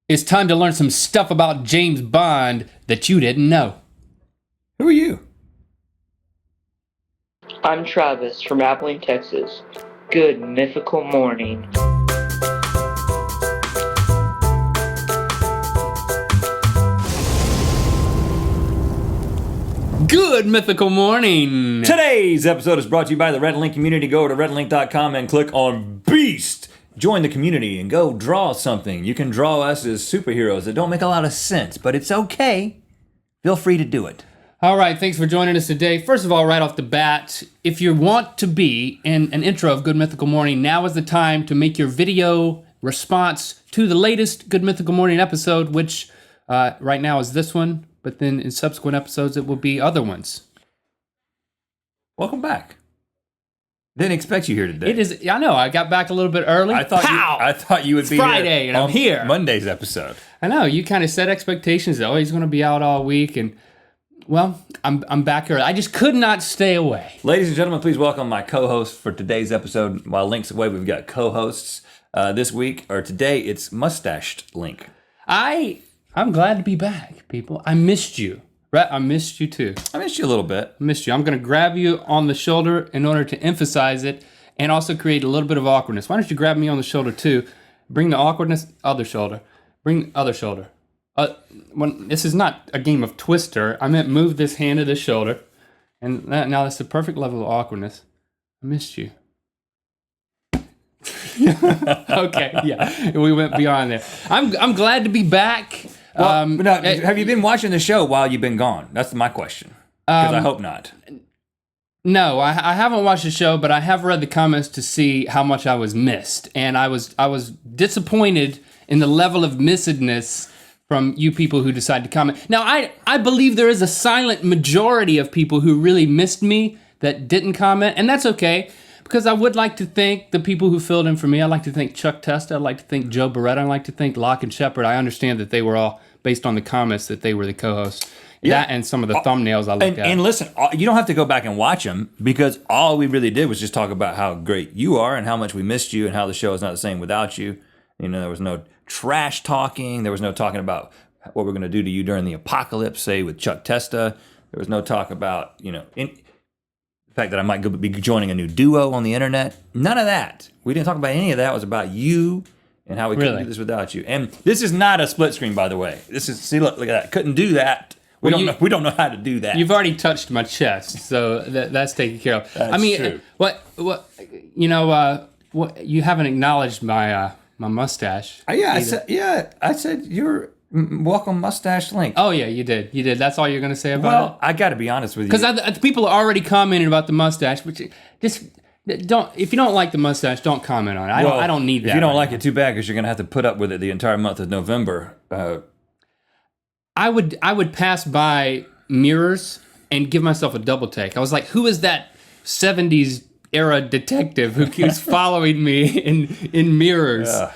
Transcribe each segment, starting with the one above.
It's time to learn some stuff about James Bond that you didn't know. Who are you? I'm Travis from Abilene, Texas. Good mythical morning. Good mythical morning. Today's episode is brought to you by the Rhett and Link Community. Go to RhettandLink.com and click on Beast. Join the community and go draw something. You can draw us as superheroes that don't make a lot of sense, but it's okay. Feel free to do it. All right, thanks for joining us today. First of all, right off the bat, if you want to be in an intro of Good Mythical Morning, now is the time to make your video response to the latest Good Mythical Morning episode, which right now is this one, but then in subsequent episodes it will be other ones. Welcome back. Didn't expect you here today. It is. I know. I got back a little bit early. I thought you would be Friday, here and I'm on here. Monday's episode. I know. You kind of set expectations. Oh, he's going to be out all week, and well, I'm back here. I just could not stay away. Ladies and gentlemen, please welcome my co-host for today's episode. While Link's away, we've got co-hosts this week, or today, it's Mustached Link. I'm glad to be back, people. I missed you. Rhett, I missed you too. I missed you a little bit. I missed you. I'm going to grab you on the shoulder in order to emphasize it and also create a little bit of awkwardness. Why don't you grab me on the shoulder too? Bring the awkwardness, other shoulder. Bring other shoulder. This is not a game of Twister. I meant move this hand to this shoulder. And now that's the perfect level of awkwardness. I missed you. Okay, yeah. We went beyond there. I'm glad to be back. Well, have you been watching the show while you've been gone? That's my question. Because I hope not. No, I haven't watched the show, but I have read the comments to see how much I was missed, and I was disappointed in the level of missedness from you people who decided to comment. Now, I believe there is a silent majority of people who really missed me that didn't comment, and that's okay, because I would like to thank the people who filled in for me. I'd like to thank Chuck Testa. I'd like to thank Joe Beretta. I'd like to thank Locke and Shepard. I understand that they were all, based on the comments, that they were the co-hosts. Yeah. That and some of the thumbnails I looked at. And listen, you don't have to go back and watch them, because all we really did was just talk about how great you are and how much we missed you and how the show is not the same without you. You know, there was no trash talking. There was no talking about what we're going to do to you during the apocalypse, say, with Chuck Testa. There was no talk about, the fact that I might be joining a new duo on the internet. None of that. We didn't talk about any of that. It was about you and how we couldn't do this without you. And this is not a split screen, by the way. This is, see, look at that. Couldn't do that. We don't know how to do that. You've already touched my chest, so that's taken care of. That's true. What you haven't acknowledged my mustache. I said you're welcome, Mustache Link. Oh yeah, you did. That's all you're gonna say about it? Well, I got to be honest with you, because people are already commenting about the mustache, which just don't. If you don't like the mustache, don't comment on it. I don't need that. If you don't like it, too bad, because you're gonna have to put up with it the entire month of November. I would pass by mirrors and give myself a double take. I was like, who is that 70s era detective who keeps following me in mirrors? Yeah.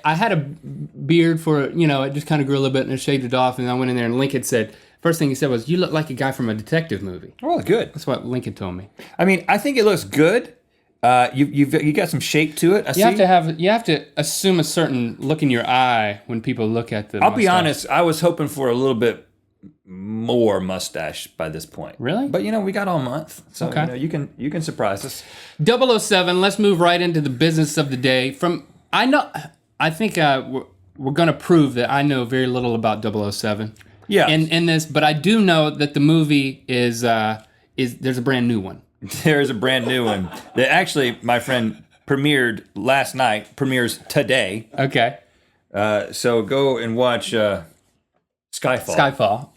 I had a beard for, it just kind of grew a little bit and it shaved it off, and I went in there and Link had said, first thing he said was, you look like a guy from a detective movie. Oh, good. That's what Link had told me. I mean, I think it looks good. You got some shape to it. You have to assume a certain look in your eye when people look at the I'll mustache. be honest, I was hoping for a little bit more mustache by this point. Really? But we got all month. So okay. You can surprise us. 007, let's move right into the business of the day. I think we're going to prove that I know very little about 007. Yeah. In this, but I do know that the movie is there's a brand new one. There is a brand new one that actually, my friend, premiered last night, premieres today. Okay. So go and watch Skyfall.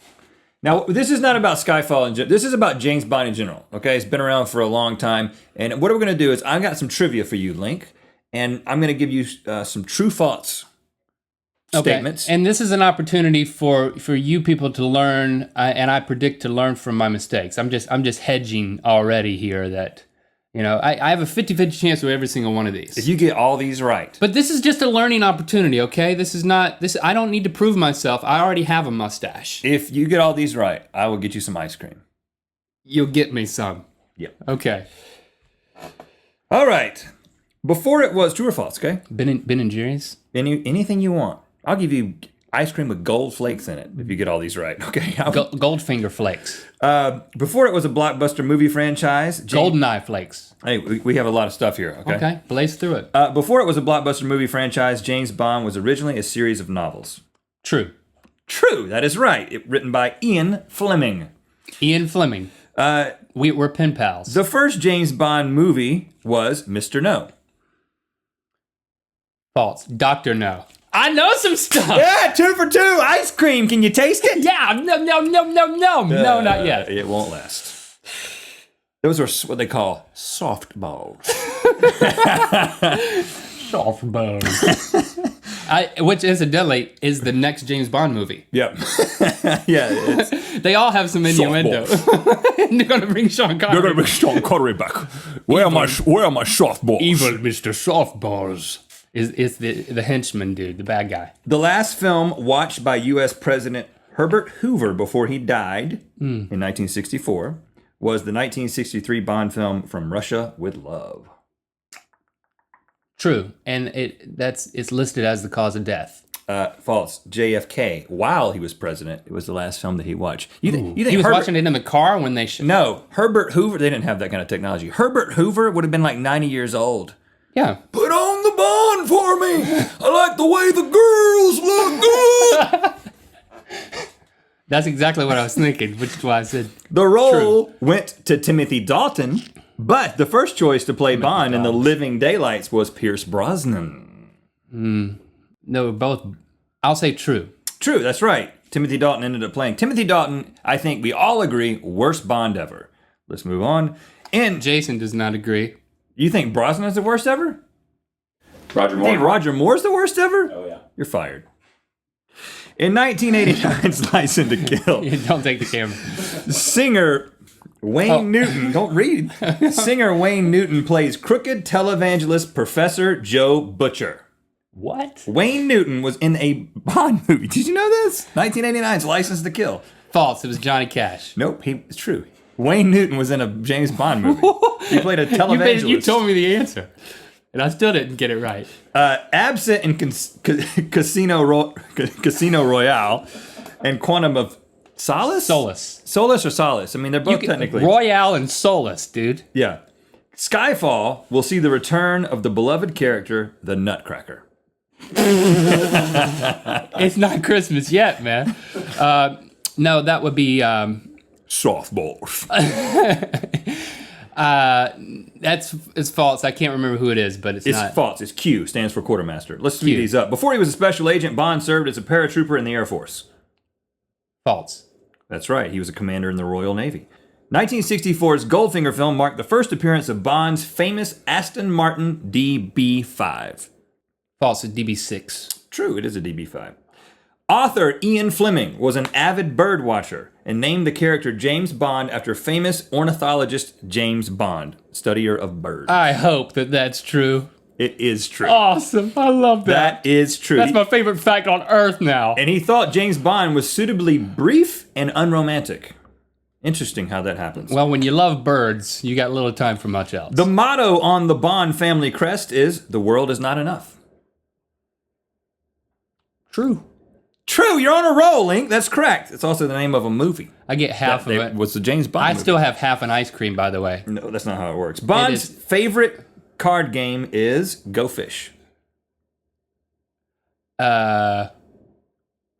Now, this is not about Skyfall. This is about James Bond in general, okay? It's been around for a long time. And what we're going to do is I've got some trivia for you, Link. And I'm going to give you some true false statements. And this is an opportunity for you people to learn, and I predict to learn from my mistakes. I'm just hedging already here that, I have a 50-50 chance with every single one of these. If you get all these right. But this is just a learning opportunity, okay? I don't need to prove myself. I already have a mustache. If you get all these right, I will get you some ice cream. You'll get me some. Yep. Okay. All right. Before it was true or false, okay? Ben and Jerry's? Anything you want. I'll give you ice cream with gold flakes in it if you get all these right. Okay. Goldfinger flakes. Before it was a blockbuster movie franchise. Goldeneye flakes. Hey, we have a lot of stuff here. Okay. Okay, blaze through it. Before it was a blockbuster movie franchise, James Bond was originally a series of novels. True. True, that is right. Written by Ian Fleming. Ian Fleming. We're pen pals. The first James Bond movie was Mr. No. False. Dr. No. I know some stuff. Yeah, 2 for 2. Ice cream. Can you taste it? Yeah. No. No, not yet. It won't last. Those are what they call softballs. Softballs. Which, incidentally, is the next James Bond movie. Yep. Yeah. They all have some innuendo. They're going to bring Sean Connery. They're going to bring Sean Connery back. Where are my softballs? Evil Mr. Softballs. Is the henchman dude, the bad guy. The last film watched by U.S. President Herbert Hoover before he died in 1964 was the 1963 Bond film From Russia with Love. True, and it's listed as the cause of death. False. JFK, while he was president, it was the last film that he watched. You think he was watching it in the car when they No, Herbert Hoover, they didn't have that kind of technology. Herbert Hoover would have been like 90 years old. Yeah. Put on the Bond for me. I like the way the girls look good. That's exactly what I was thinking, which is why I said the role went to Timothy Dalton, but the first choice to play Bond in The Living Daylights was Pierce Brosnan. No, both. I'll say true. True, that's right. Timothy Dalton ended up playing. Timothy Dalton, I think we all agree, worst Bond ever. Let's move on. And Jason does not agree. You think Brosnan is the worst ever? Roger Moore. You think Roger Moore's the worst ever? Oh, yeah. You're fired. In 1989's License to Kill, Don't take the camera. singer Wayne Newton, don't read. Singer Wayne Newton plays crooked televangelist Professor Joe Butcher. What? Wayne Newton was in a Bond movie. Did you know this? 1989's License to Kill. False. It was Johnny Cash. Nope, it's true. Wayne Newton was in a James Bond movie. He played a televangelist. You told me the answer, and I still didn't get it right. Absent in Casino Royale and Quantum of Solace? Solace or Solace? I mean, they're both technically. Royale and Solace, dude. Yeah. Skyfall will see the return of the beloved character, the Nutcracker. It's not Christmas yet, man. No, that would be... Softballs. It's false. I can't remember who it is, but it's not. It's false. It's Q, stands for quartermaster. Let's speed these up. Before he was a special agent, Bond served as a paratrooper in the Air Force. False. That's right. He was a commander in the Royal Navy. 1964's Goldfinger film marked the first appearance of Bond's famous Aston Martin DB5. False. It's DB6. True, it is a DB5. Author Ian Fleming was an avid bird watcher and named the character James Bond after famous ornithologist James Bond, studier of birds. I hope that's true. It is true. Awesome. I love that. That is true. That's my favorite fact on earth now. And he thought James Bond was suitably brief and unromantic. Interesting how that happens. Well, when you love birds, you got little time for much else. The motto on the Bond family crest is, "The world is not enough." True. True, you're on a roll, Link. That's correct. It's also the name of a movie. I get half of it. Was the James Bond I movie. still have half an ice cream, by the way. No, that's not how it works. Bond's favorite card game is Go Fish. False.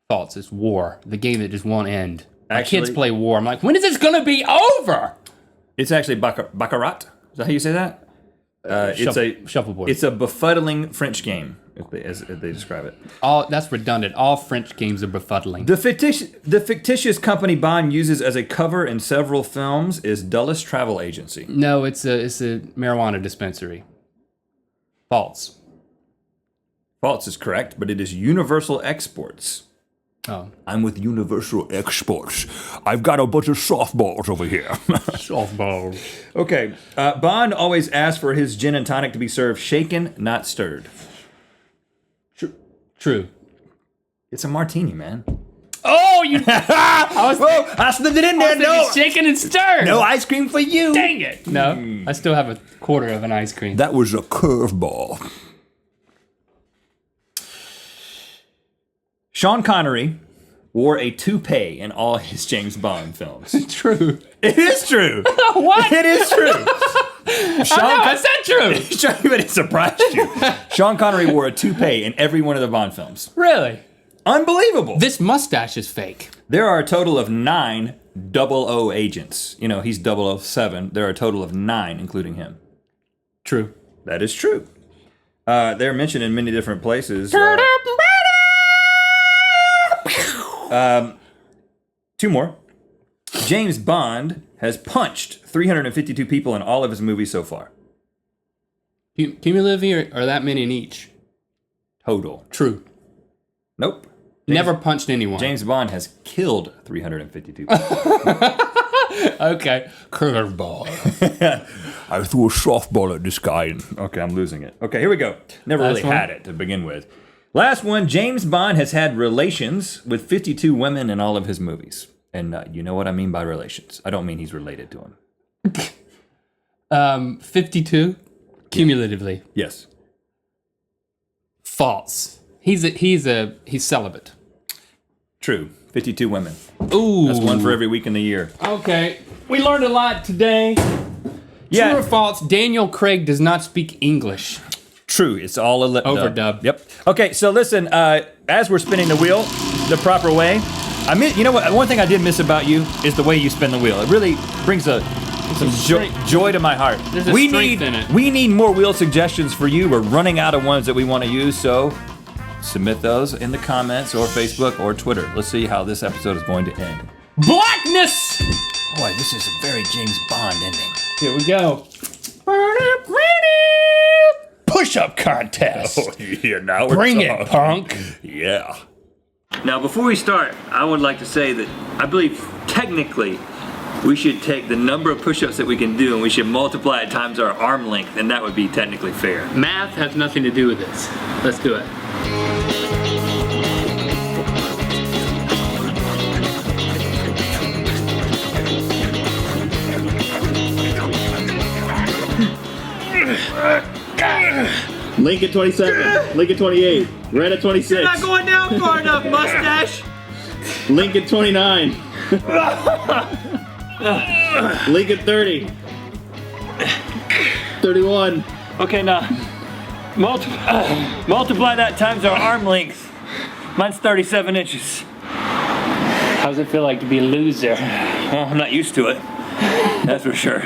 It's War. The game that just won't end. My Actually- kids play War. I'm like, when is this going to be over? It's actually Baccarat. Is that how you say that? Shuffleboard. It's a befuddling French game, as they describe it. That's redundant. All French games are befuddling. The fictitious company Bond uses as a cover in several films is Dulles Travel Agency. No, it's a marijuana dispensary. False. False is correct, but it is Universal Exports. Oh. I'm with Universal Exports. I've got a bunch of softballs over here. Softball. Okay. Bond always asked for his gin and tonic to be served shaken, not stirred. True. It's a martini, man. Oh, you... I slipped it in there. No. Shaken and stirred. No ice cream for you. Dang it. No, I still have a quarter of an ice cream. That was a curveball. Sean Connery wore a toupee in all his James Bond films. True. It is true. What? It is true. Sean, is that true? But it surprised you. Sean Connery wore a toupee in every one of the Bond films. Really? Unbelievable. This mustache is fake. There are a total of 9 00 agents. You know, he's 007. There are a total of 9, including him. True. That is true. They're mentioned in many different places. 2 more. James Bond has punched 352 people in all of his movies so far. Cumulatively or that many in each? Total. True. Nope. Never punched anyone. James Bond has killed 352 people. Okay. Curveball. I threw a softball at this guy. Okay, I'm losing it. Okay, here we go. Never really Last one. had it to begin with. Last one. James Bond has had relations with 52 women in all of his movies. And you know what I mean by relations. I don't mean he's related to them. 52 cumulatively. Yes. False. He's celibate. True. 52 women. Ooh. That's one for every week in the year. Okay. We learned a lot today. Yeah. True or false, Daniel Craig does not speak English. True. It's all a lip dub. Overdub. Yep. Okay, so listen, as we're spinning the wheel the proper way, you know what? One thing I did miss about you is the way you spin the wheel. It really brings some joy to my heart. There's a strength in it. We need more wheel suggestions for you. We're running out of ones that we want to use, so submit those in the comments or Facebook or Twitter. Let's see how this episode is going to end. Blackness! Boy, this is a very James Bond ending. Here we go. Push-up contest. Yeah, now we're Bring talking. it, punk. Yeah. Now, before we start, I would like to say that I believe technically we should take the number of push-ups that we can do and we should multiply it times our arm length, and that would be technically fair. Math has nothing to do with this. Let's do it. Link at 27. Link at 28. Rhett at 26. You're not going down far enough, mustache! Link at 29. Link at 30. 31. Okay, now, multiply that times our arm length. Mine's 37 inches. How does it feel like to be a loser? Well, I'm not used to it. That's for sure.